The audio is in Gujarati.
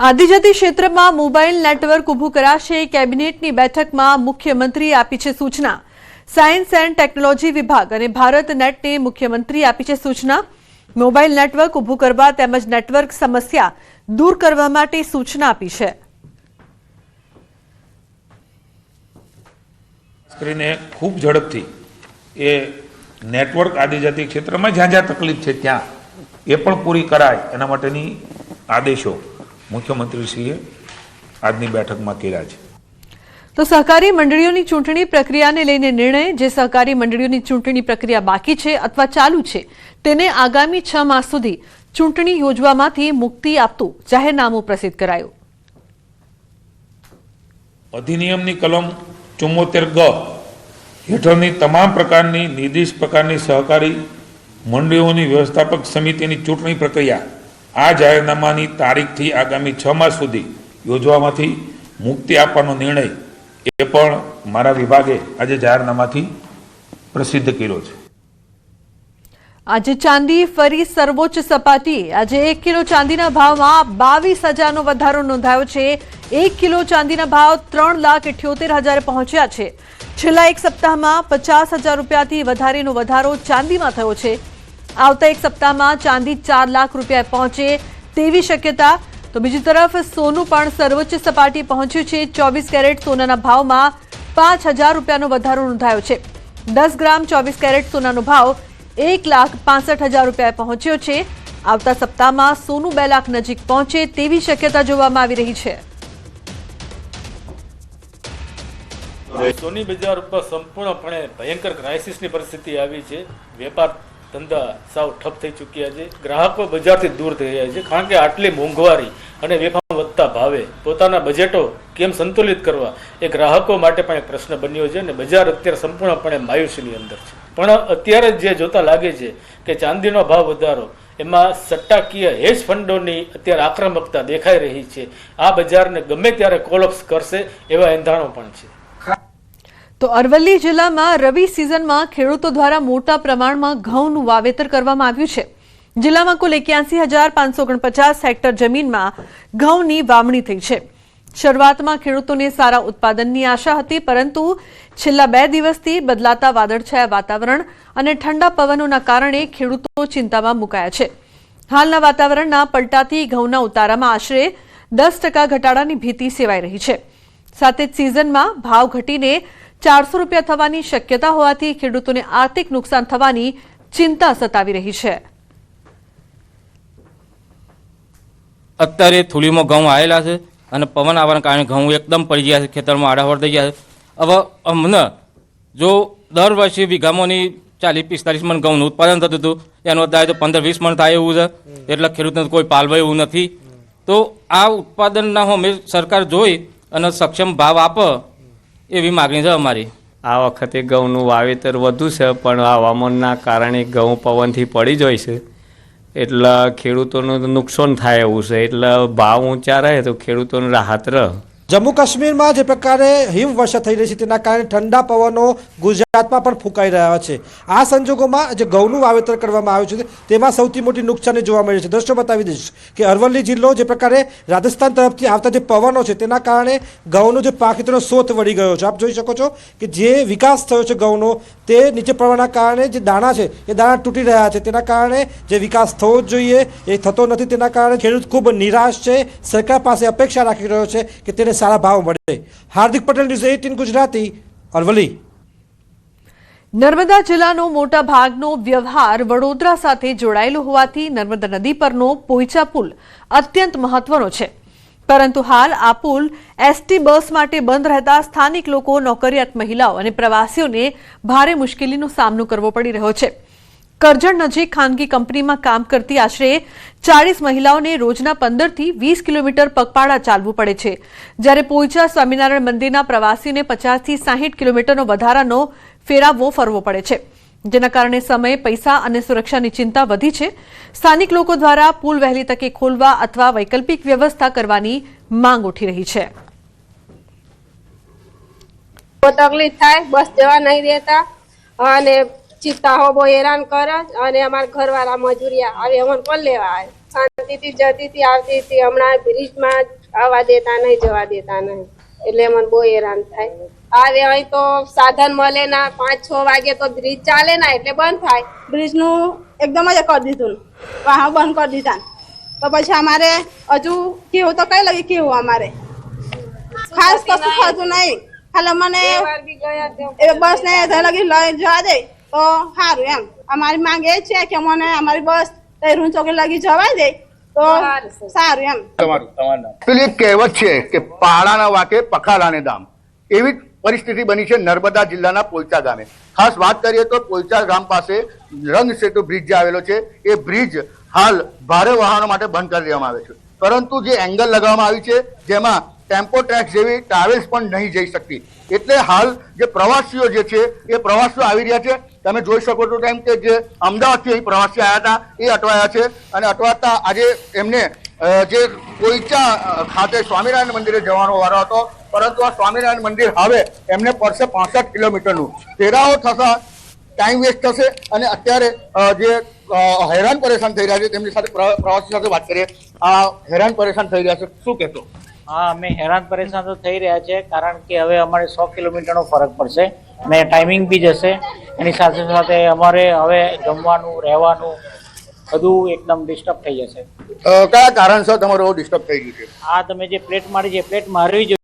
આદિજાતિ ક્ષેત્રમાં મોબાઈલ નેટવર્ક ઊભું કરાશે। કેબિનેટની બેઠકમાં મુખ્યમંત્રીએ આપી છે સૂચના। સાયન્સ એન્ડ ટેકનોલોજી વિભાગ અને ભારત નેટને મુખ્યમંત્રીએ આપી છે સૂચના। મોબાઈલ નેટવર્ક ઊભું કરવા તેમજ નેટવર્ક સમસ્યા દૂર કરવા માટે સૂચના આપી છે। કરીને ખૂબ ઝડપથી એ નેટવર્ક આદિજાતિ ક્ષેત્રમાં જ્યાં જ્યાં તકલીફ છે ત્યાં એ પણ પૂરી કરાય એના માટેની આદેશો મુખ્યમંત્રીશ્રીએ આજની બેઠકમાં કર્યા છે। તો સહકારી મંડળીઓની ચૂંટણી પ્રક્રિયાને લઈને નિર્ણય। જે સહકારી મંડળીઓની ચૂંટણી પ્રક્રિયા બાકી છે અથવા ચાલુ છે તેને આગામી 6 માસ સુધી ચૂંટણી યોજવામાંથી મુક્તિ આપતું જાહેરનામું પ્રસિદ્ધ કરાયું। અધિનિયમની કલમ 74 ગ હેઠળની તમામ પ્રકારની નિર્દિષ્ટ પ્રકારની સહકારી મંડળીઓની વ્યવસ્થાપક સમિતિની ચૂંટણી પ્રક્રિયા આ જાહેરનામાની તારીખથી આગામી 6 માસ સુધી યોજવામાંથી મુક્તિ આપવાનો નિર્ણય એ પણ મારા વિભાગે આજે જાહેરનામાથી પ્રસિદ્ધ કર્યો છે। આજે ચાંદી ફરી સર્વોચ્ચ સપાટીએ। આજે 1 કિલો ચાંદીના ભાવમાં 22,000નો વધારો નોંધાયો છે। 1 કિલો ચાંદીના ભાવ 3,78,000 પહોંચ્યા છે। છેલ્લા એક સપ્તાહમાં 50,000 રૂપિયાથી વધારેનો વધારો ચાંદીમાં થયો છે। આવતા એક સપ્તાહમાં ચાંદી 4 લાખ રૂપિયા પહોંચે તેવી શક્યતા। તો બીજી તરફ સોનું પણ સર્વોચ્ચ સપાટી પહોંચ્યું છે। 24 કેરેટ સોનાના ભાવમાં 5,000 રૂપિયાનો વધારો નોંધાયો છે। 10 ગ્રામ 24 કેરેટ સોનાનો ભાવ 1,65,000 રૂપિયા પહોંચ્યો છે। આવતા સપ્તાહમાં સોનું 2 લાખ નજીક પહોંચે તેવી શક્યતા જોવામાં આવી રહી છે। સોની બજાર ઉપર સંપૂર્ણપણે ભયંકર ક્રાઇસિસની પરિસ્થિતિ આવી છે। વેપાર ધંધા સાવ ઠપ થઈ ચૂક્યા છે। ગ્રાહકો બજારથી દૂર થઈ રહ્યા છે કારણ કે આટલી મોંઘવારી અને વેપાર વધતા ભાવે પોતાના બજેટો કેમ સંતુલિત કરવા એ ગ્રાહકો માટે પણ એક પ્રશ્ન બન્યો છે અને બજાર અત્યારે સંપૂર્ણપણે માયુસીની અંદર છે। પણ અત્યારે જે જોતા લાગે છે કે ચાંદીનો ભાવ વધારો એમાં સટ્ટાકીય હેજ ફંડોની અત્યારે આક્રમકતા દેખાઈ રહી છે। આ બજારને ગમે ત્યારે કોલેપ્સ કરશે એવા એંધાણો પણ છે। તો અરવલ્લી જિલ્લામાં રવિ સિઝનમાં ખેડૂતો દ્વારા મોટા પ્રમાણમાં ઘઉંનું વાવેતર કરવામાં આવ્યું છે। જિલ્લામાં કુલ 81,549 હેક્ટર જમીનમાં ઘઉંની વાવણી થઈ છે। શરૂઆતમાં ખેડૂતોને સારા ઉત્પાદનની આશા હતી, પરંતુ છેલ્લા 2 દિવસથી બદલાતા વાદળછાયા વાતાવરણ અને ઠંડા પવનોના કારણે ખેડૂતો ચિંતામાં મુકાયા છે। હાલના વાતાવરણના પલટાથી ઘઉંના ઉતારામાં આશરે 10% ઘટાડાની ભીતિ સેવાઈ રહી છે। સાથે જ સિઝનમાં ભાવ ઘટીને 400 રૂપિયા થવાની શક્યતા હોવાથી ખેડૂતોને આર્થિક નુકસાન થવાની ચિંતા સતાવી રહી છે। અત્યારે થૂલીમાં ઘઉં આવેલા છે અને પવન આવવાના કારણે ઘઉં એકદમ પડી ગયા છે, ખેતરમાં આડાવડ થઈ ગયા છે। હવે અમને જો દર વર્ષે વીઘામાંની 40-45 મણ ઘઉંનું ઉત્પાદન થતું હતું, એનો અત્યારે તો 15-20 મણ થાય એવું છે, એટલે ખેડૂતને કોઈ પાલવાય એવું નથી। તો આ ઉત્પાદનના અમે સરકાર જોઈ અને સક્ષમ ભાવ આપે એવી માગણી છે અમારી। આ વખતે ઘઉંનું વાવેતર વધુ છે, પણ હવામાનના કારણે ઘઉં પવનથી પડી જાય છે, એટલે ખેડૂતોનું નુકસાન થાય એવું છે। એટલે ભાવ ઊંચા રહે તો ખેડૂતોને રાહત રહે। જમ્મુ કાશ્મીરમાં જે પ્રકારે હિમવર્ષા થઈ રહી છે તેના કારણે ઠંડા પવનો ગુજરાતમાં પણ ફૂંકાઈ રહ્યા છે। આ સંજોગોમાં જે ઘઉંનું વાવેતર કરવામાં આવ્યું છે તેમાં સૌથી મોટી નુકસાની જોવા મળી છે। દ્રશ્યો બતાવી દઈશ કે અરવલ્લી જિલ્લો જે પ્રકારે રાજસ્થાન તરફથી આવતા જે પવનો છે તેના કારણે ઘઉંનો જે પાક તેનો શોથ વળી ગયો છે। આપ જોઈ શકો છો કે જે વિકાસ થયો છે ઘઉંનો તે નીચે પડવાના કારણે જે દાણા છે એ દાણા તૂટી રહ્યા છે, તેના કારણે જે વિકાસ થવો જ જોઈએ એ થતો નથી। તેના કારણે ખેડૂત ખૂબ નિરાશ છે, સરકાર પાસે અપેક્ષા રાખી રહ્યો છે કે તેને સારા ભાવ મળે। હાર્દિક પટેલ, ન્યૂઝ 18 ગુજરાતી, અરવલ્લી। નર્મદા જિલ્લાનો મોટા ભાગનો વ્યવહાર વડોદરા સાથે જોડાયેલો હોવાથી નર્મદા નદી પરનો પોઈચા પુલ અત્યંત મહત્વનો છે, પરંતુ હાલ આ પુલ એસટી બસ માટે બંધ રહેતા સ્થાનિક લોકો, નોકરિયાત મહિલાઓ અને પ્રવાસીઓને ભારે મુશ્કેલીનો સામનો કરવો પડી રહ્યો છે। કરજણ નજીક ખાનગી કંપનીમાં કામ કરતી આશરે 40 મહિલાઓને રોજના 15 થી 20 કિલોમીટર પગપાળા ચાલવું પડે છે, જ્યારે પોઈચા સ્વામિનારાયણ મંદિરના પ્રવાસીઓને 50 થી 60 કિલોમીટરનો વધારાનો ફેરાવો ફરવો પડે છે, જેના કારણે સમય, પૈસા અને સુરક્ષાની ચિંતા વધી છે। સ્થાનિક લોકો દ્વારા પુલ વહેલી તકે ખોલવા અથવા વૈકલ્પિક વ્યવસ્થા કરવાની માંગ ઉઠી રહી છે। તકલીફ થાય, બસ જવા નહીં દેતા અને ચિત્તા હો બહુ હેરાન કરે અને અમારા ઘરવાળા મજૂરિયા આવે અમને કોણ લેવા આવે। શાંતિથી જતી હતી આવતી હતી હમણાં બ્રિજમાં આવવા દેતા નહીં જવા દેતા નહીં એટલે મને બહુ હેરાન થાય આવે અહીં તો સાધન મળે ના 5-6 વાગે તો બ્રિજ ચાલે ના એટલે બંધ થાય બ્રિજનું એકદમ જ કરી દીધું વાહન બંધ કરી દીધા તો પછી અમારે હજુ કેવું તો કઈ લગી કેવું અમારે ખાસ કશું થતું નહીં ખાલી મને એ બસ ને લગી લઈ જવા દે તો સારું એમ અમારી માંગ એ છે કે મને અમારી બસ તૈરું ચોકે લગી જવા દે તો સારું એમ પેલી એક કહેવત છે કે પાડાના વાકે પખાલાને દામ એવી જ પરિસ્થિતિ બની છે નર્મદા જિલ્લાના પોલચા ગામે ખાસ વાત કરીએ તો પોલચા ગામ પાસે રંગ સેતુ બ્રિજ જે આવેલો છે એ બ્રિજ હાલ ભારે વાહનો માટે બંધ કરી દેવામાં આવે છે પરંતુ જે એંગલ લગાવવામાં આવી છે જેમાં ટેમ્પો ટ્રેક જેવી ટ્રાવેલ્સ પણ નહીં જઈ શકતી એટલે હાલ જે પ્રવાસીઓ જે છે એ પ્રવાસીઓ આવી રહ્યા છે તમે જોઈ શકો છો તેમ કે જે અમદાવાદથી અહીં પ્રવાસી આવ્યા હતા એ અટવાયા છે અને અટવાતા આજે એમને જે પોઈચા ખાતે સ્વામિનારાયણ મંદિરે જવાનો વારો હતો પરંતુ આ સ્વામિનારાયણ મંદિર હવે એમને પડશે 65 કિલોમીટરનું તેરાઓ થતા ટાઈમ વેસ્ટ થશે અને અત્યારે જે હેરાન પરેશાન થઈ રહ્યા છે તેમની સાથે પ્રવાસી સાથે વાત કરીએ આ હેરાન પરેશાન થઈ રહ્યા છે શું કહેશો હા અમે હેરાન પરેશાન તો થઈ રહ્યા છે કારણ કે હવે અમારે 100 કિલોમીટરનો ફરક પડશે અને ટાઈમિંગ બી જશે એની સાથે સાથે અમારે હવે જમવાનું રહેવાનું બધું એકદમ ડિસ્ટર્બ થઈ જશે કયા કારણસર તમારું ડિસ્ટર્બ થઈ ગયું છે આ તમે જે પ્લેટ મારી છે પ્લેટ મારવી જોઈએ